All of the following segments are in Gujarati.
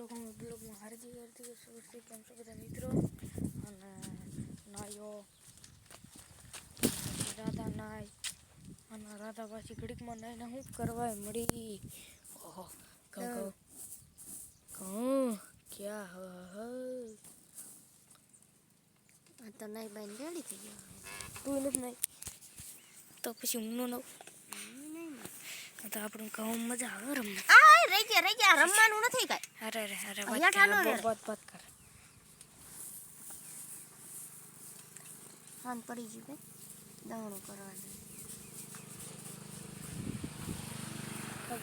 બ્લોગમાં હાર્દિક સ્વાગત છે. કેમ છો બધા મિત્રો? અને નાયો રાધા નાય અને રાધા પાછી ઘડીકમાં નાઈને હું કરવા મળી. ઓહો કહું ક્યાં તો નાઈ બાઈને રેડી થઈ ગયો. તું નથી નાઈ તો પછી હું ન તો આપણું કહું મજા આવે રમવા. આ રહી ગયા રમવાનું નથી કાઈ. અરે વાત કર. હાન પડી ગયું કે દાણું કરવાનું.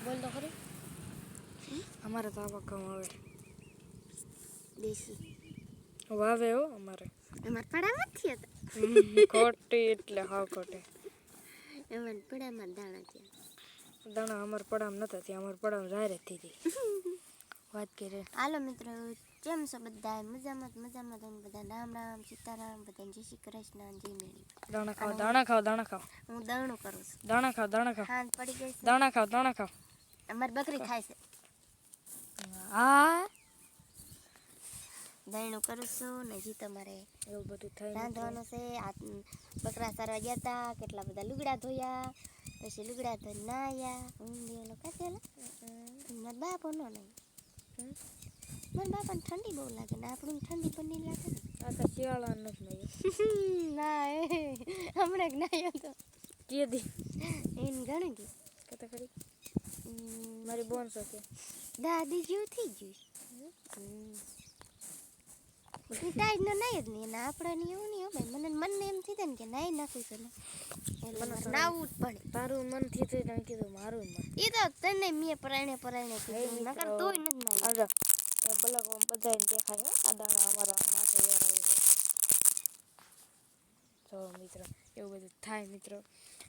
બોલ તો ખરી. અમારે તો આવા ઘઉં આવે દેશી વાવે હો અમારે પડામાં જ થયા ખોટી એટલે હાવ ખોટી. અમારે પડામાં દાણા થયા. દાણા અમારે પડામ નતા ત્યાં અમારે પડામ જાહેર થઈ હતી. વાત કરે. હાલો મિત્રો, કેમ છો બધા? મજામાં તમે બધા? રામ રામ સીતારામ, બધા જય શ્રી કૃષ્ણ, જય મેળી. દાણા ખાઓ. હું દાણું કરું છું. દાણા ખાઓ. હાથ પડી ગઈ છે. દાણા ખાઓ. અમારી બકરી ખાય છે. હા દાણું કરું છું ને હજી તમારે એવું બધું થાય રાંધવાનું છે. આ બકરા સારવા ગયા હતા, કેટલા બધા લુગડા ધોયા, પછી લુગડા ધોઈને નાયા. ઊંધિયો કાચેલા મારા બાપો ન નહીં. મારા બાપાને ઠંડી બહુ લાગે ને આપણને ઠંડી પણ નહીં લાગે ને. આ તો શિયાળા નથી ના હમણાં નાયો તો કીધી એને ઘણું ગયું કતા ખરી. મારી બોન છે દાદી જેવું થઈ ગયું. ટાઈટ ન નહીં જ નહીં, આપણે એવું નહીં ભાઈ. મને એમ થઈ જાય ને કે નાઈ નાખું છે ને એટલે નાવું જ પડે. તારું મન થયું તો કીધું મારું મન. એ તો તને મેં પરાણે કીધું નકર તોય નથી નાઈ. આગળ એ બ્લોક બધાને દેખાય આ દાણા અમારા માથે વેરાય છે. જો મિત્રો એવું બધું થાય મિત્રો.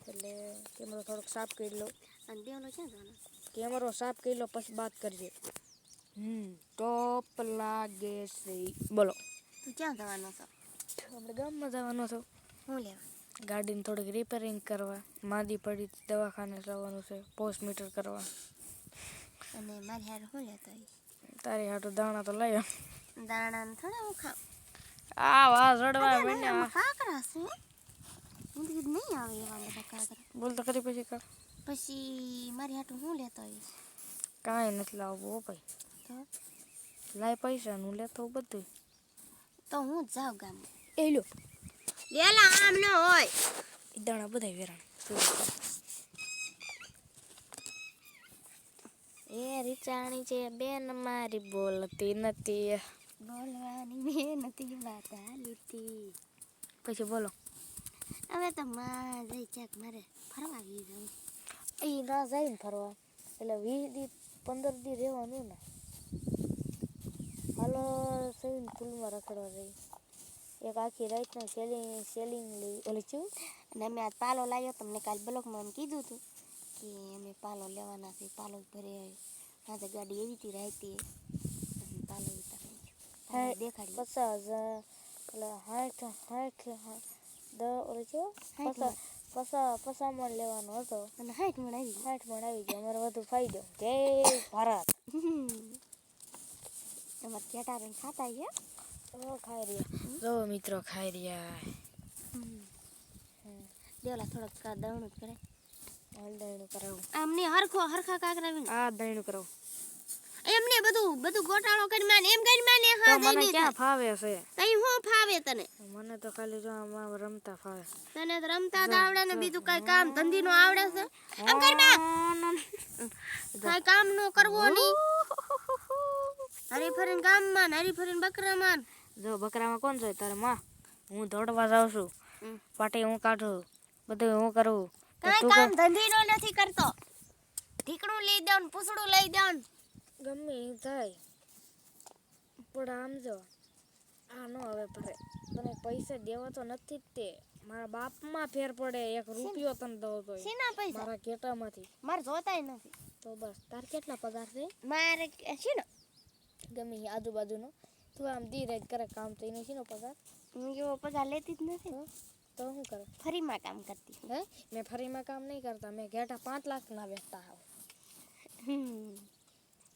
એટલે કેમેરો થોડોક સાફ કરી લો અને દેવનો ક્યાં જવાનો? કેમેરો સાફ કરી લો પછી વાત કરજે. ટોપ લાગે છે. બોલો તું ક્યાં જવાનો છો? આપણે ગામમાં જવાનો હતો. હું લેવા? ગાડીને થોડીક રિપેરિંગ કરવા. માંદી પડી દવાખાને જવાનું છે પોસ્ટ મીટર કરવા. અને મારી હારે શું લેતો આવીશ? તારી હાટું દાણા તો લઈ આવ. દાણા થોડા હું ખાવ. આ વાહ રડવા બન્યા. કાકરા છે હું તો કીધું નહીં આવે એવા બધા કાકરા. બોલ તો ખરી પછી કર. પછી મારી હાટું હું લેતો આવીશ? કાંઈ નથી લાવવું હો ભાઈ. તો લાય પૈસા નું લેતો બધું. તો હું જ જાઉં ગામમાં. એ લો લેલા આમ ન હોય. એ દાણા બધા વેરાણ. એ રીચાણી છે બેન મારી બોલતી નથી. બોલવાની મેં નથી વાત લીધી. પછી બોલો. હવે તો માં જઈ ક્યાંક મારે ફરવા ગઈ જાઉં. એ ના જાય ને ફરવા એટલે 20 દી 15 દી રહેવાનું ને. હાલો સ્વિમિંગ પુલમાં રખડવા જઈ. એક આખી રાતનું સેલિંગ લઈ ઓલી છું. અને અમે આજ પાલો લાવ્યો. તમને કાલ બ્લોકમાં એમ કીધું હતું કે અમે પાલો લેવાના છે. પાલો ભરે હા તો ગાડી એવી હતી રાહતી પાલો દેખાડી 50,000 એટલે 60 ઓલી છું 50 મણ લેવાનો હતો અને 60 મણ આવી 60 મણ આવી ગયો. અમારે વધુ ફાયદો. જય ભારત. તમારે કેટા રહીને ખાતા છે. ખાઈ રહ્યા જો મિત્રો ખાઈ રહ્યા. દેવલા થોડોક દળનું જ કરે. દહીણું કરાવું. આમને હરખા કાકરા આ દહીણું કરાવું. એમને બધું ગોટાળો કરી માને એમ કરી માને હા મને ક્યાં ફાવે છે? તઈ હું ફાવે તને? મને તો ખાલી જો આમાં રમતા ફાવે. તને તો રમતા જ આવડે ને બીજું કઈ કામ ધંધી નો આવડે છે? આમ કરી માં કઈ કામ નો કરવો નહીં. હરી ફરીને ગામમાં હરી ફરીને બકરામાં. જો બકરામાં કોણ છે તારે માં? હું દોડવા જાઉં છું. પાટી હું કાઢું. બધું હું કરું. કઈ કામ ધંધી નો નથી કરતો. ઢીકણું લઈ દઉં પૂછડું લઈ દઉં ગમે એ થાય પણ આમ જો આ નો હવે ભરે તને પૈસા દેવા તો નથી જ તે. મારા બાપમાં ફેર પડે. 1 રૂપિયો તને દઉં તો શેના પૈસા? મારા કેટામાંથી. મારે જોતાય નથી. તો બસ તાર કેટલા પગાર છે? મારે છે ને ગમે આજુબાજુનો તું આમ દી રાત કરે કામ તો એનો શીનો પગાર? હું એવો પગાર લેતી જ નથી. તો શું કરે? ફરીમાં કામ કરતી. હે મેં ફરીમાં કામ નહીં કરતા. મેં ઘેટા 5 લાખ ના વેચતા આવ.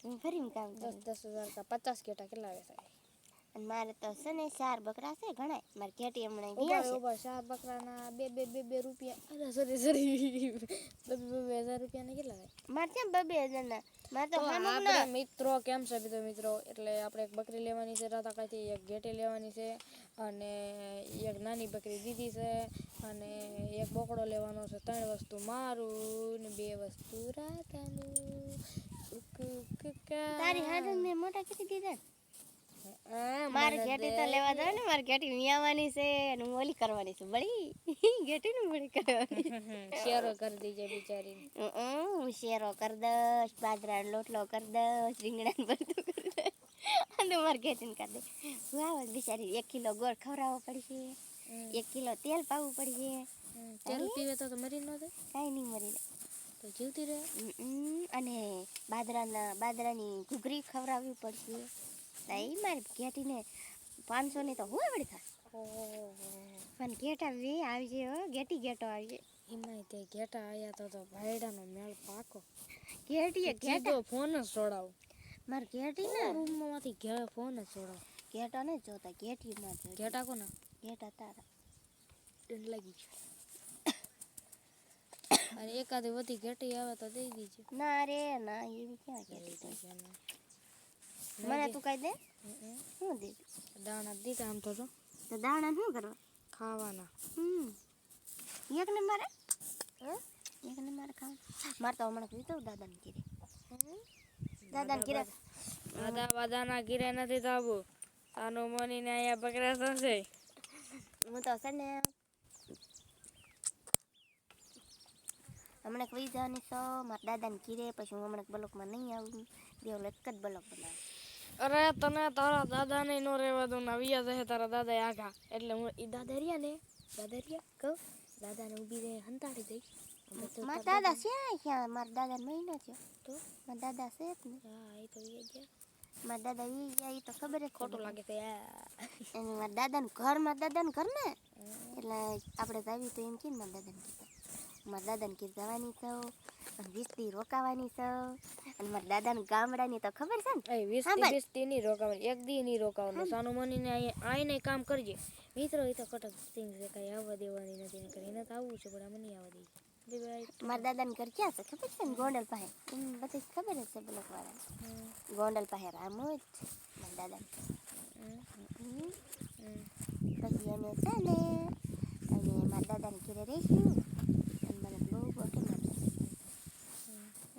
હું ફરીને કામ કરું 10,000 કા 50 ઘેટા કેટલા આવે થાય? અને મારે તો છે ને 4 બકરા છે ઘણા મારે ઘેટી હમણાં ઉભા ગયા છે ઉભા 4 બકરાના બે રૂપિયા. અરે સોરી 2,000 રૂપિયાના કેટલા થાય? મારે કેમ 2,000 મારે તો તો હામુક આપણે ના મિત્રો કેમ છે બીજો મિત્રો, એટલે આપણે એક બકરી લેવાની છે રાતાકાથી, એક ઘેટી લેવાની છે, અને એક નાની બકરી દીધી છે, અને એક બોકડો લેવાનો છે. 3 વસ્તુ મારું ને 2 વસ્તુ રાતાનું. તારી હાથ મેં મોટા કેટલી દીધા આ મારે મને ઘેટી દે. તો લેવા દો ને મારે ઘેટી વિયાવાની છે અને હું ઓલી કરવાની છે બળી ઘેટી નું બળી કરવાની શેરો કરી દીજે બિચારી. હું શેરો કરી દઈશ બાજરાનો લોટલો કરી દઈશ રીંગણાનું ભરતું કરી દઈશ અને મારે ઘેટીને કરી દે વાવ બિચારી 1 કિલો ગોળ ખવડાવવો પડશે 1 કિલો તેલ પાવું પડશે તેલ પીવે તો મરી ન જાય? કાંઈ નહીં મરી તો જીવતી રહે. અને બાજરાની ઘૂઘરી ખવડાવવી પડશે તાઈ મારી ઘેટીને 500 ની તો હું આવડી થાય પણ ઘેટા વે આવી જાય હો ઘેટી ઘેટો આવી જાય એમાંય તે ઘેટા આયા તો ભાઈડાનો મેળ પાકો. ઘેટીએ ઘેટા ઘેટો ફોન જ છોડાવું. મારે ઘેટી ને રૂમમાંથી ફોન જ છોડાવું. ઘેટા ને જોતા ઘેટી માં જોતા ઘેટા કોના? ઘેટા તારા દંડ લાગી ગયો. અને એકાદી વધી ઘેટી આવે તો દઈ દીજે. ના રે ના એવી ક્યાં ઘેટી થાય મને તું કહી દે હું દે દાણા દીધા આમ તો જો. તો દાણા શું કરવા ખાવાના. એકને મારે એકને મારે ખાવા મારે તો હમણાં કીધું દાદાને કીધે દાદાને કીધે દાદાના ઘીરે નથી થાવું. આનું મનીને અહીંયા બકરા થશે. હું તો છે ને હમણાં કઈ જવાની છો મારા દાદાને કીધે પછી હું હમણાં બ્લોકમાં નહીં આવું બે એક જ બ્લોક બનાવું અરે તને તારા દાદાને નો રહેવા દઉં ને આવ્યા જશે તારા દાદા આઘા. એટલે હું ઈ દાદા રહ્યા ને કહું દાદાને ઊભી રહે હંતાડી દઈશ. મારા દાદા ક્યાં મારા દાદા મહિનો છે તો મારા દાદા છે જ ને હા એ તો ઈ ગયા. મારા દાદા ઈ ગયા ઈ તો ખબર જ ખોટું લાગે છે અને મારા દાદાનું ઘર ને એટલે આપણે જાવી તો એમ કે મારા દાદાને કીધું મારા દાદાને કીધું જવાની છો અને 20 દી રોકાવાની છો અને મારા દાદાનું ગામડાની તો ખબર છે ને એ 20 દી ની રોકાવાનું, એક દી ની રોકાવાનું. સાનું મનીને આઈને કામ કરજે મિત્રો. એ તો કટક સિંગ છે કઈ આવવા દેવાની નથી ને એને તો આવવું છે પણ આમ નહીં આવવા દે. મારા દાદાને ઘર ક્યાં છે ખબર છે ને ગોંડલ પાસે બધી ખબર જ છે બ્લોક વાળા ગોંડલ પાસે રામ જ મારા દાદાને પછી અમે છે ને અને મારા દાદાને ઘરે રહીશું અને મને બહુ ગોઠે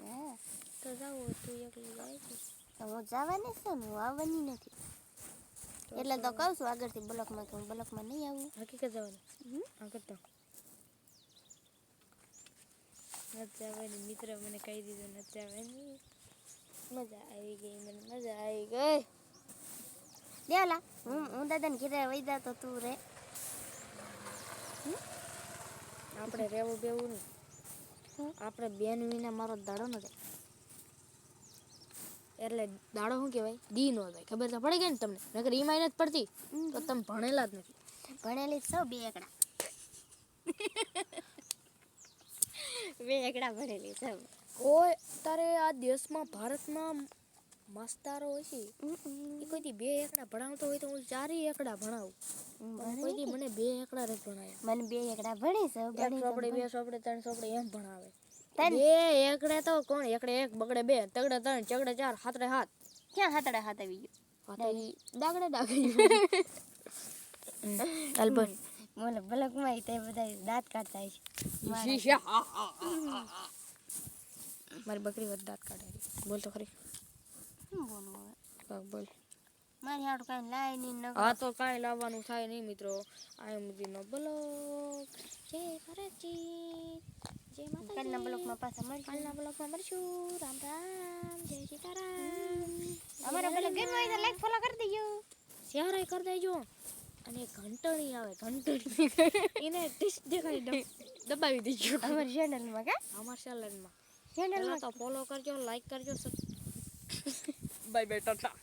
હા તો જાવ તું એકલી જાય છે તો હું જવાની છું ને હું આવવાની નથી એટલે તો કહું છું આગળથી બ્લોકમાં કે હું બ્લોકમાં નહીં આવું હકીકત જવાની આગળ તો નથી આવવાની. મિત્ર મને કહી દીધું નથી આવવાની. મજા આવી ગઈ મને મજા આવી ગઈ. દેવલા હું દાદાને ઘરે વહી જા તો તું રે આપણે રહેવું બેવું નહીં. આપણે બેન વિના મારો દાડો ન જાય. એટલે દાડો શું કહેવાય દી નો જાય. ખબર તો પડી ગઈ ને તમને? નકર ઈ માય નથી પડતી તો તમે ભણેલા જ નથી. ભણેલી સૌ બે એકડા ભણેલી સૌ કોઈ તારે આ દેશમાં ભારતમાં માસ્તરો હોય છે એ કોઈથી 2 એકડા ભણાવતો હોય તો હું 4 એકડા ભણાવું. કોઈથી મને 2 એકડા જ ભણાવે. મને 2 એકડા ભણી છે 1 ચોપડે 2 ચોપડે 3 ચોપડે એમ ભણાવે. 2 એકડે તો કોણ એકડે 1 બગડે 2 તગડે 3 ચગડે 4 હાથડે 7 ક્યાં હાથડે હાથ આવી ગયો દાગડે દાગડી અલબત્ત મને બ્લોકમાં તે બધા દાંત કાઢતા છે મારી બકરી વધ દાંત કાઢે. બોલ તો ખરી શું બોલવું હવે બોલ. મારી હાડું કાંઈ લાય નહીં ન હા તો કાંઈ લાવવાનું થાય નહીં મિત્રો. આ મુદીનો બ્લોગ જય ભારતજી જય માતાજી. કાલના બ્લોકમાં પાછા મળીશું કાલના બ્લોગમાં મળીશું. રામ રામ જય સીતારામ. અમારા બ્લોગ ગેમ હોય તો લાઈક ફોલો કરી દેજો શેર કરી દેજો. અને ઘંટણી આવે ઘંટણી એને ટીસ્ટ દેખાડી દબાવી દેજો અમારી ચેનલમાં કા અમારા ચેનલમાં. ચેનલમાં તો ફોલો કરજો લાઈક કરજો. Bye bye Tata.